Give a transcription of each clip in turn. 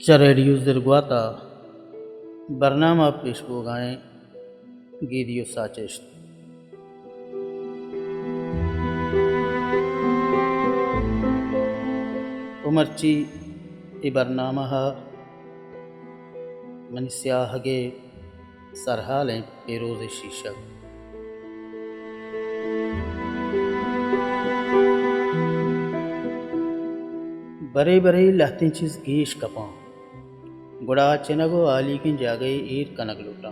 radio Zirguata Barnama Peshbogain Gidio Sachest Umarchi Ibarnamaha Manisyahage Sarhale Peroze Shishak बरे बरे लहती चीज गीश कपां गुड़ा चिनगो आली की जागई ईर कनक लूटा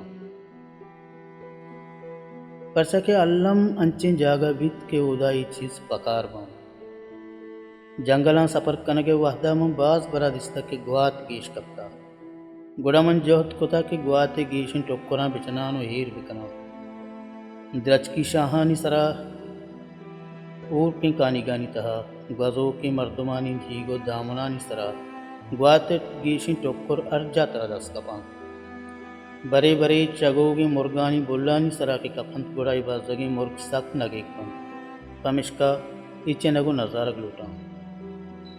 पर सके अल्लम अंचिन जागा बीत के उदाई चीज पकार बां जंगलां सफर कनके वहदा में बाज बरा दिस्ता के ग्वात गीश कपता गुड़ा मन जोहत कोता के ग्वाते गीशन टोकरा बिचनानो हीर बिकना द्रच की शाहानी सरा और की कानी गानी तहा गजो की मर्दमानी धीगो दामनानी सरा ग्वाते गीशी टोक्कर अर्जा तरह दस कपां बरे बरे चगोगी मुर्गानी बुल्लानी सरा के कफंत गुड़ाई बाजगी मुर्ग सक नगे कम पमिश्का इचे नगो नजारक लूटा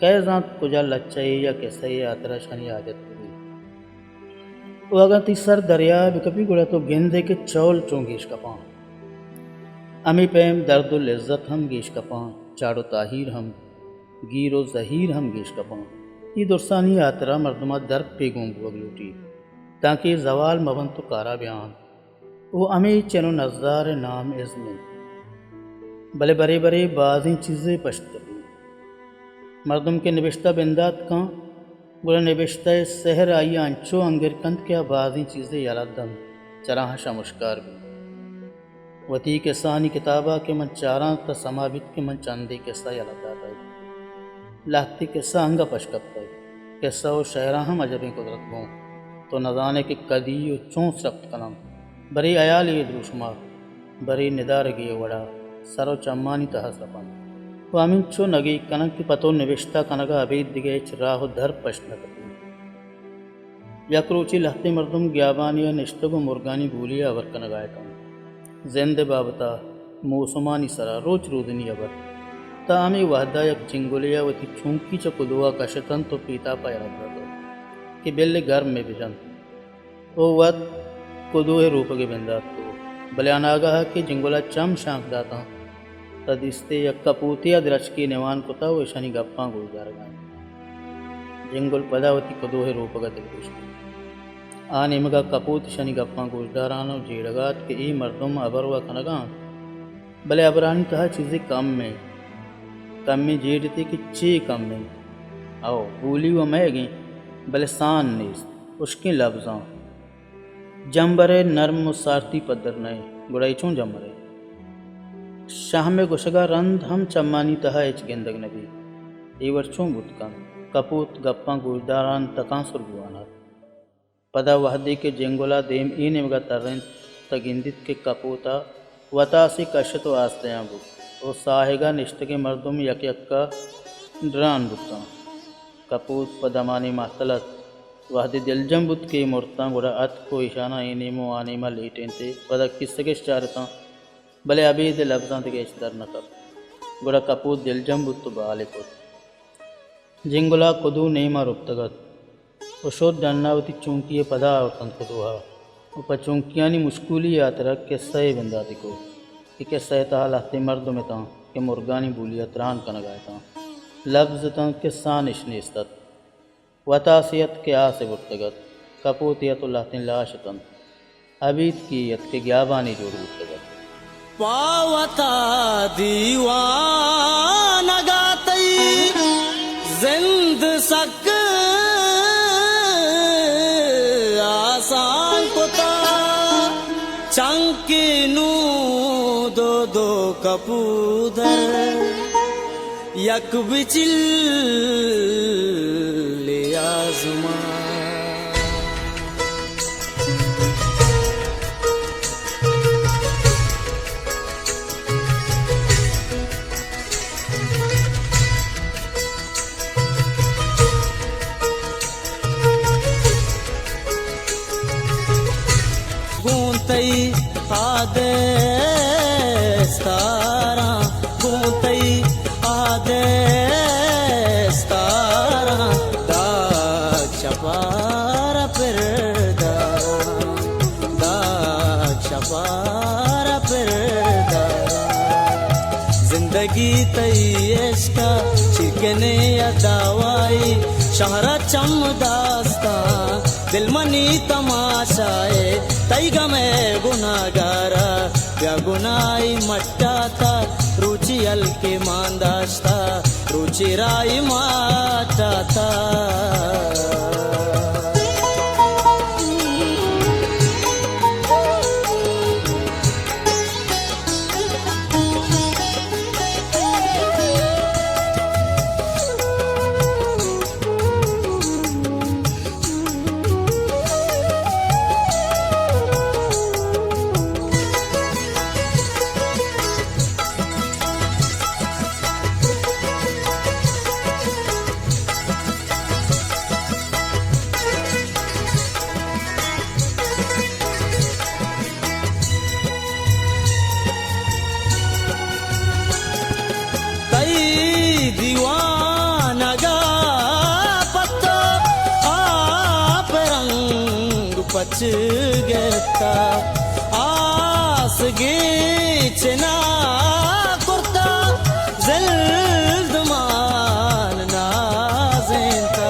कै जात कुजा लच्चे या कैसे यात्रा शनि आदत हुई वो अगर तीसर दरिया बिकपी गुड़ा तो गेंदे के चौल चोंगीश कपां अमी पैम दर्दुल इज़्ज़त हम गेश कपां चाड़ो ताहीर हम गीरो जहीर हम गेश कपां ये दुरसानी यात्रा मर्दमा दर्द पे गोंबू अगलूटी ताकि जवाल मवन तो कारा बयान वो अमी चनो नज़ार नाम इज़्म भले बरे बरे बाज़ी चीज़ें पश्त मर्दम के निबिश्ता बिंदात का बुरा निबिश्ता सहर आई अंचो अंगिर कंद क्या बाज़ी चीज़ें यालदम चराह शामुश्कार भी वती के सानी किताबा के मन चारा त समाबित के मन चांदी के सा यलदा लाती के सा अंगा पशकप के सौ शहरा हम अजबें कुदरत हों तो नजाने के कदी चौंस रक्त कलम बरी अयाल ये दुरुशमा बरी निदार गे वड़ा सरो चम्मानी तह सपन वो अमीन चो नगी कनक की पतो निविश्ता कनगा अबीद दिगे राहो धर पश्न कपी यक्रोची लहते मर्दुम ग्याबानिया निश्तगो मुर्गानी भूलिया अवर कनगायटों जिंदे बाबता मौसमानी सरा रोज रोदनी अबर तामी वादा यक चिंगुलिया वती छूंकी च कुदुआ कशतन तो पीता पाया तो कि बिल्ले गर्म में बिजन ओ वत कुदुए रूप के बिंदा तो बलियानागा के जिंगुला चम शांक दाता तदिस्ते यक कपूतिया द्रच की निवान कुता वो शनि गप्पा गुजार गाए जिंगुल पदावती कुदुए रूप का दिलकुश आने मगा कपूत शनि गप्पा गुजदारानो जेड़गात के ई मर्दुम अबर व कनगा भले अबरानी तहा चीज़ें कम में जेड़ते कि चे कम में आओ भूली व मैगी भले सान नीस उसके लफ्ज़ां जम्बरे नर्म सारती पदर नए गुड़ाई चूँ जमरे शाह में गुशगा रंध हम चम्मानी तहा एच गेंदग नबी एवर चूँ बुतकन कपूत गप्पा गुजदारान तकां सुरगुआना पदा वहदी के जेंगुला देम इन मगा तरन तगिंदित के कपूता वतासी कशत आस्तेयां बुत ओ साहेगा निश्त के मर्दुम यक यक्का ड्रान बुता कपूत पदमानी मातलत वहदी दिलजम बुत के मुर्ता गुड़ा अत को इशाना इने मो आने मा लेटें ते पदा किसके चारता भले अभी दे लफ्ज़ां ते के दर न कर गुड़ा कपूत दिलजम बुत तो बाले पुत जेंगुला कुदू नेमा रुप्तगत उशोद डन्नावती चौंकिए पदा और तंकुदुहा ऊपर चौंकियानी मुश्कुली यात्रा के सही बंदाती को कि सहता लहते मर्द में ता के मुर्गानी बूलिया त्रान कन गायता लफ्ज़ ता के सानिश निस्तत वतासियत के आ से बुर्तगत कपूतियत लहते लाशतन अबीद की यत के ग्याबानी जोड़ बुर्तगत पावता दीवान गातई जिंद सक चंकिनू दो दो कपूदर यक बिचिल ले आज़मा गूंतई आदे स्तारा गूंतई आदे स्तारा जिंदगी तई इश्का चिकने या दवाई शहरा चम दास्ता दिल मनी तमाशाए तई गमे गुनागारा या गुनाई मट्टाता रुचि अलके मांदास्ता रुचि राई माटाता पच गेता आस गे चना कुर्ता जल्दमान नाजेंता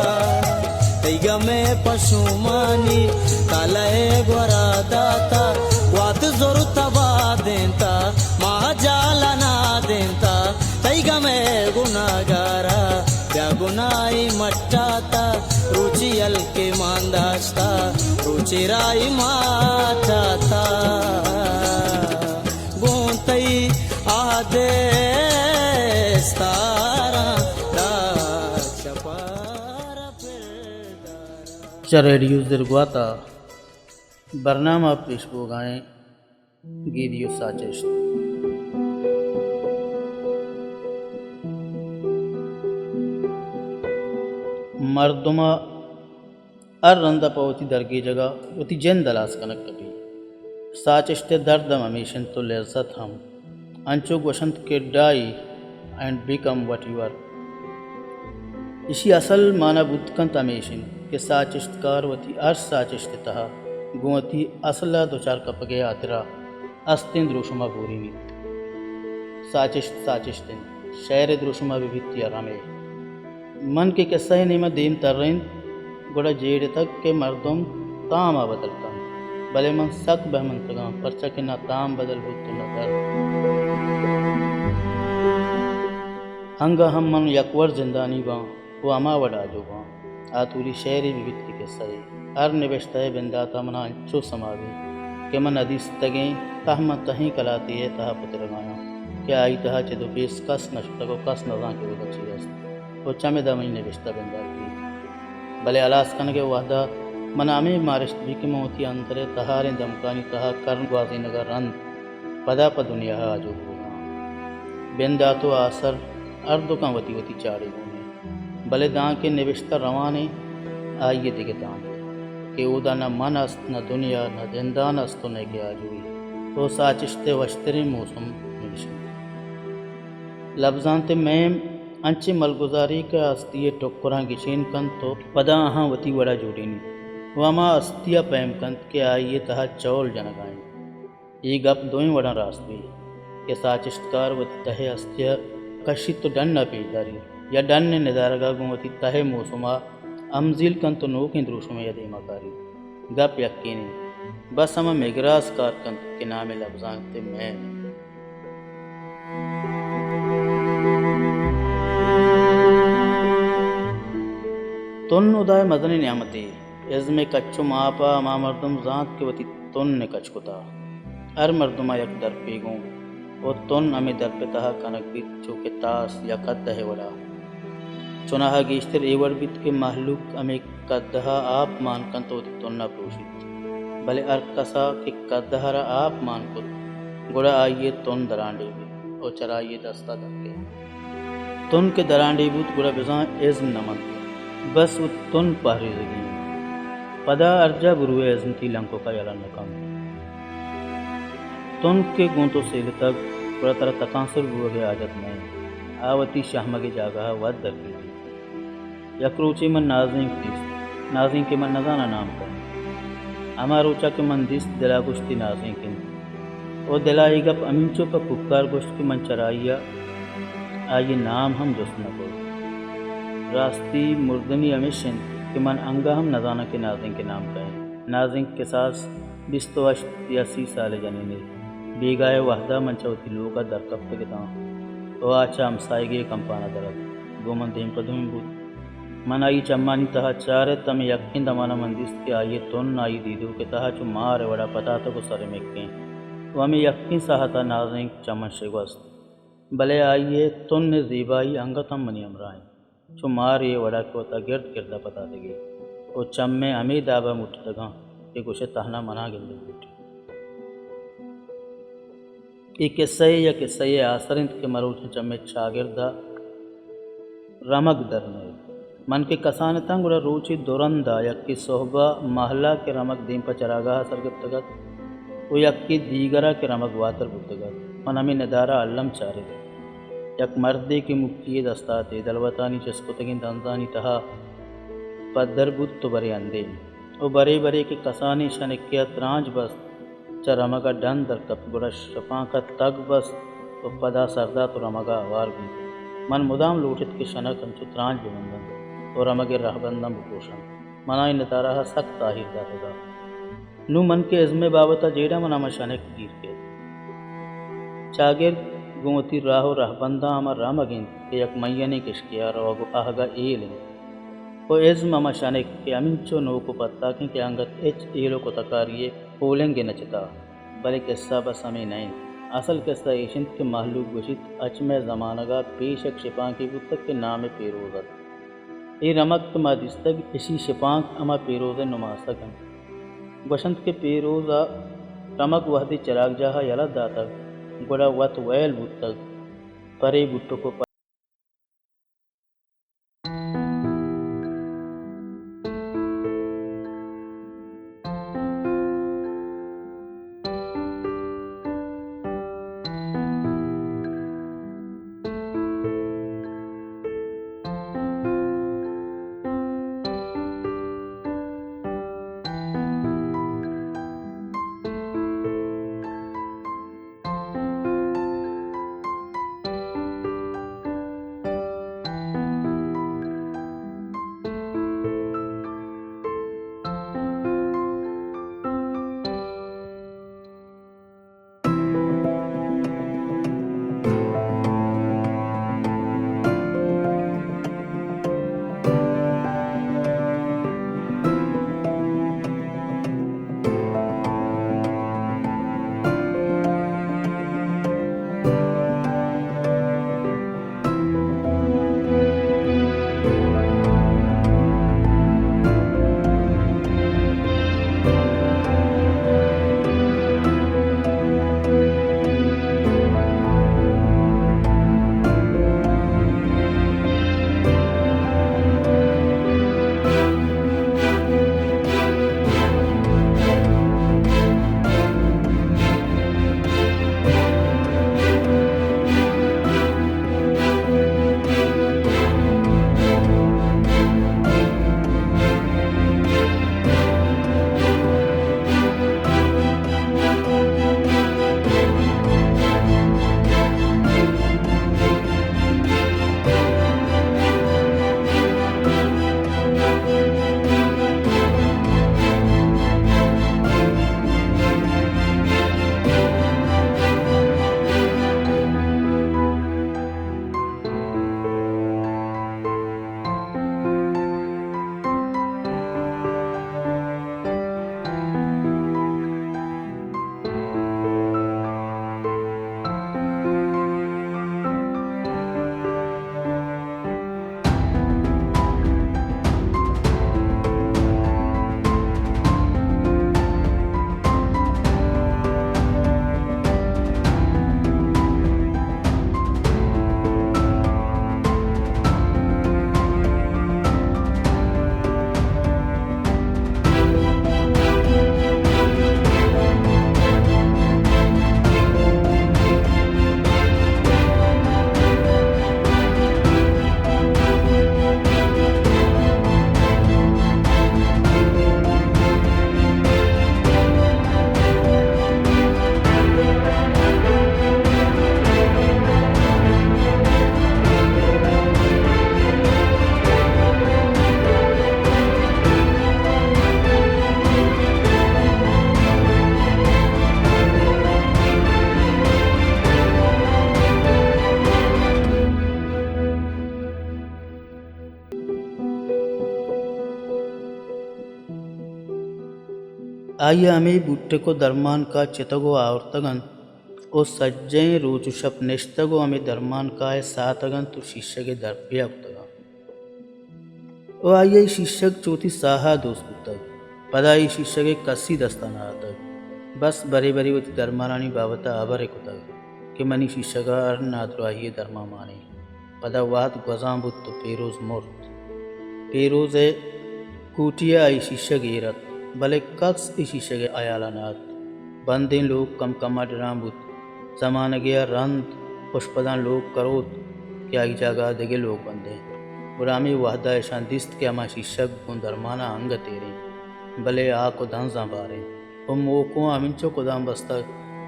तैगा में पशुमानी काले गोरा दाता वात जोर तबा देता महाजाला ना देता तैगा में गुनागारा या गुनाई मट्टाता रुचि अलके मांदास्ता रुचि राई माटाता गोंतई आदेस्तारा दाचपारा फिरदारा रेडियो जिरगवाता बरनामा पेशबो गाएं गीदियो साजिश मर्दुमा अर रंदा पवती दरगी जगह उती जन दलास कनक कभी साचिश्ते दर्दम हमेशन तो लज्जत हम अंचुक वसंत के die and become what you are इसी असल माना बुतकंत हमेशन के साचिश्तकार वती अर साचिश्ते तहा गुवती असला दो चार कपगे आतरा अस्तिन द्रुशुमा पूरी नी साचिश्तिन शहर द्रुशुमा विभित्तिया रामे मन के किस्सा ही नहीं देम तर्रें गोड़ा जेड़ तक के मर्दों ताम आ बदलता भले मन सक बहमन तगा परचा के ना ताम बदल हो तो न दर हंगा हम मन यकवर जिंदानी वा वो अमा वडा जो वा आतूरी शहरी विविधि के सही हर निवेशता है बिंदाता मना अंचो समावे के मन अदीस तगे तहम तहीं कलाती है तहा पुत्र गाया क्या आई तहा चेदो बेस कस नशतको कस नजा के वो बची रस्त वो चमे दमई निवेशता बिंदा की भले अलास कन के वादा मनामे मारिश भी के मोती अंतरे तहारे दमकानी तहा कर्म ग्वाजी नगर रन पदा प दुनिया आजो होगा बिंदा तो आसर अर्दो का वती वती चाड़े होने भले दां के निविष्टा रवाने आइए दिखे दां के उदा न मन अस्त न दुनिया न जिंदान अस्तो न के आजुई तो साचिश्ते वश्तरे मौसम निविशन लफ्जांते मैम अंचे मलगुजारी का अस्तिये टोकरा गिचेन कंत तो पदा अहाँ वती वड़ा जोड़ीनी वामा अस्तिया पैम कंत के आइए तहा चौल जनगाएं ये गप दोई वड़ा रास्ते के साचिश्तकार वती तहे अस्तिया कशी तो डन न पेदारी या डन ने निदारगा गुमती तहे मौसुमा अमजिल कंत तो नोक इंद्रुशुम यदि मकारी गप यकीनी बस हम मेगराज कार कंत के नामे लफ्जांते मैं तुन उदाय मदनी न्यामती इज़्मे कच्चो मापा मा मर्दम जात के वती तुन ने कचकुता अर मर्दमा यक दर पेगों और तुन हमें दर पे तहा कनक बीत चौके तास या कद्द है वड़ा चुनाहा गेश्तर एवर बीत के महलूक हमें कद्दहा आप मान कन तो तुन न प्रोशित भले अर कसा के कद्दहरा आप मान को गुड़ा आइए तुन दरांडे भी और चराइए दस्ता धक्के तुन के दरांडे बूत गुड़ा बिजा इज़्म नमन बस वो तुन पहरी जगी पदा अर्जा बुरुए अजंती लंको का याला नकम तुन के गोंतो सेल तक पूरा तरह तकांसुर बुआ आजत में आवती शाहमा की जागा वद दरगी यक्रोचे मन नाजिंग के मन नजाना नाम कर अमारोचा के मन दिस दिला गुश्ती नाजिंग किन और दिलाई गप अमीचो पर पुकार गोश्त के मन चराइया आइए नाम हम जुस्न को रास्ती मुर्दनी अमिशन कि मन अंगा हम नजाना के नाजिंग के नाम का है नाजिंग के सास बिस्तवश 83 साल जनीने बेगाए वहदा मंचवती लोग दरकब के तो आचा हम साइगे कंपाना दरद गोमन देम पदुम बुद मनाई चम्मानी तहा चारे तम यक्किन दमाना मंदिस के आइए तुन आई दीदू के तहा चु मार वड़ा पता तो सर में के वमी यक्किन साहता नाजिंग चमन शेगवस्त भले आइए तुन ने जीबाई अंगतम मनी अमराए चु मार ये वड़ा को ता गिरद गिरदा पता देगे वो चम्मे हमें दाबा मुठ दगा कि कुछ तहना मना गिरद बेटी ये किस्से या किस्से आसरिंद के मरूच चम्मे शागिर्दा रमक दरने मन के कसान तंग रूचि दुरंदा यक्की सोहबा महला के रमक दीम पर चरागाह सरगतगत वो यक्की दीगरा के रमक वातर बुद्धगत मन हमें नदारा अल्लम चारे यक मर्दे की मुक्की दस्ताते दलवतानी चस्कुतगिन दंजानी तहा पद्दर बुद्ध तो बरे अंदे वो बरे बरे के कसानी शनिक्या त्रांज बस च रमगा डन दर कप गुड़ा शफा का तग बस तो पदा सरदा तो रमगा आवार भी मन मुदाम लूटित के शनक अंचु त्रांज बिमंदन और रमगे रहबंदम भूषण मनाई नतारा सख्त ताहिर दारेगा नु मन के इज़्मे बाबता जेड़ा मना मशानक गिर के चागिर गुमती राहो रहबंदा अमर रामगिन के यक मैयने किश्किया रोगो आहगा एलिन को इज़्म मशानक के अमिंचो नो को पत्ता के अंगत एच एलो को तकारिए पोलेंगे नचता बले किस्सा बस हमें नहीं असल किस्सा एशिंत के महलूक गुशित अचमे ज़मानगा पेशक शिपा की पुस्तक के नाम पेरोजत ये रमक मादिस्तग इसी शिपांक अमा पेरोज नुमासक बसंत के पेरोजा रमक वहदी चराग जहा यला दाता गुड़ा वत वैल बुतक परे बुट्टो को आइए हमें बुट्टे को दरमान का चितगो आवर्तगन ओ सज्जय रोचुषप निष्ठगो हमें दरमान का है सातगन तो शिष्य के दर्पया उतगा ओ आइए शिक्षक चौथी साहा दोस्त पुतग पदाई शिष्य के कसी दस्ताना आतग बस बरे बरे वती धर्मारानी बाबता अबरे कुतग कि मनी शिष्यगा नाद्राहिए धर्मा माने पदा वात गजाबुत तो पेरोज मूर्त पेरोज है कूटिया आई शिष्य गेरत भले कक्स ई शिष्य के आयालानाथ बंदे लोग कम कमा डराबुत जमान गया रंद पुष्पदान लोग करोत क्या ही जगह देगे लोग बंदे बुरामी वाहदा शांतिस्त के अमा शिक्षक गुण धर्माना अंग तेरे भले आ को धन बारे ओ मोको अमिंचो को दाम बस्ता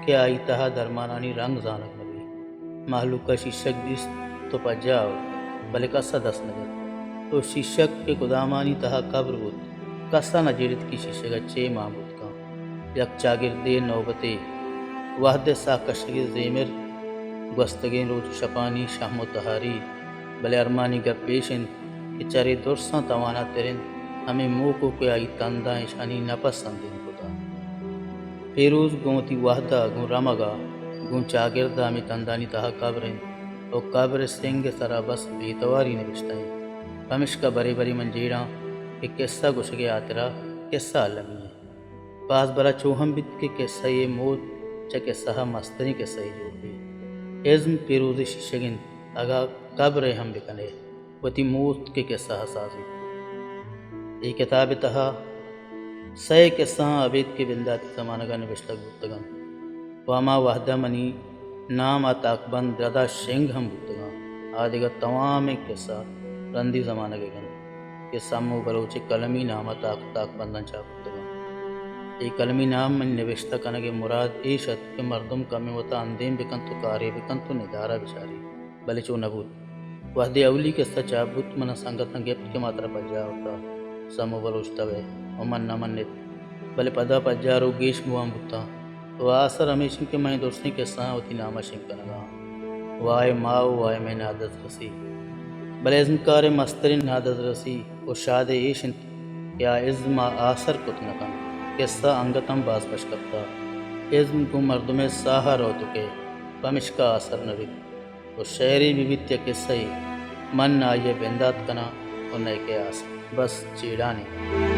के आई तहा धर्मानानी रंग जानक नबी माहलूक का शिक्षक दिस तो पजाओ भले कसा दस नगर तो शिक्षक के गुदामानी तहा कब्र बुत कसा नजीरत की शिष्य का चे मामूद का यक चागिरदे नौबते वाहद सा कशगे जेमिर गस्तगे रोज शपानी शामो तहारी भले अरमानी का पेशन के चरे दुरसा तवाना तेरिन हमें मोह को के आई तंदा ईशानी नपसंदिन खुदा फेरोज गोती वाहदा गु रमगा गु चागिरदा में तंदानी तहा कब्रें और कब्र सिंह सरा बस बेतवारी ने बिछताई कमिश का बरे बरी मंजीरा कि किस्सा गुशगे आतरा किस्सा अलमी है पास बरा चोहम बित के किस्सा ये मोद च किस्सा मस्तनी किस्सा ही जोड़ दी इज्म पेरोज शिशगिन अगा कब्र हम बिकने वती मोत के किस्सा हसासी ये किताब तहा सय किस्सा अबेद के बिंदाती जमानगा ने बिश्लक बुतगन वामा वाहदा मनी नाम ताकबंद दादा शेंग हम बुतगा आदिगा तमाम किस्सा रंदी जमाना के गन के सामो बलोचे कलमी नाम ताक बंधन चाहता ये कलमी नाम में निविष्टा कन के मुराद ए शत के मर्दम कमे होता अंदेम बिकन तो कार्य बिकन तो निदारा बिचारी भले चो नबूत वहदे अवली के सचाबुत मन संगत गेप्त के मात्रा पज्जा होता समो बलोच तवे मन न मन्नित भले पदा पज्जा रो गेश मुआम बुता तो आसर हमेश के मैं दोस्ती के सा होती नामा शिंकनगा वाय माओ वाय में नादत रसी भले इज़्मकार मस्तरिन नादत रसी और शाद एशन या इज़्मा आसर कुतनकम किस्सा अंगतम बास बशकता इज़्म को मर्दुम साहा रोतुके कमिश का असर नबी और शहरी विवित्य किस्सा ही मन ना ये बिंदात कना और नए के आस बस चीड़ाने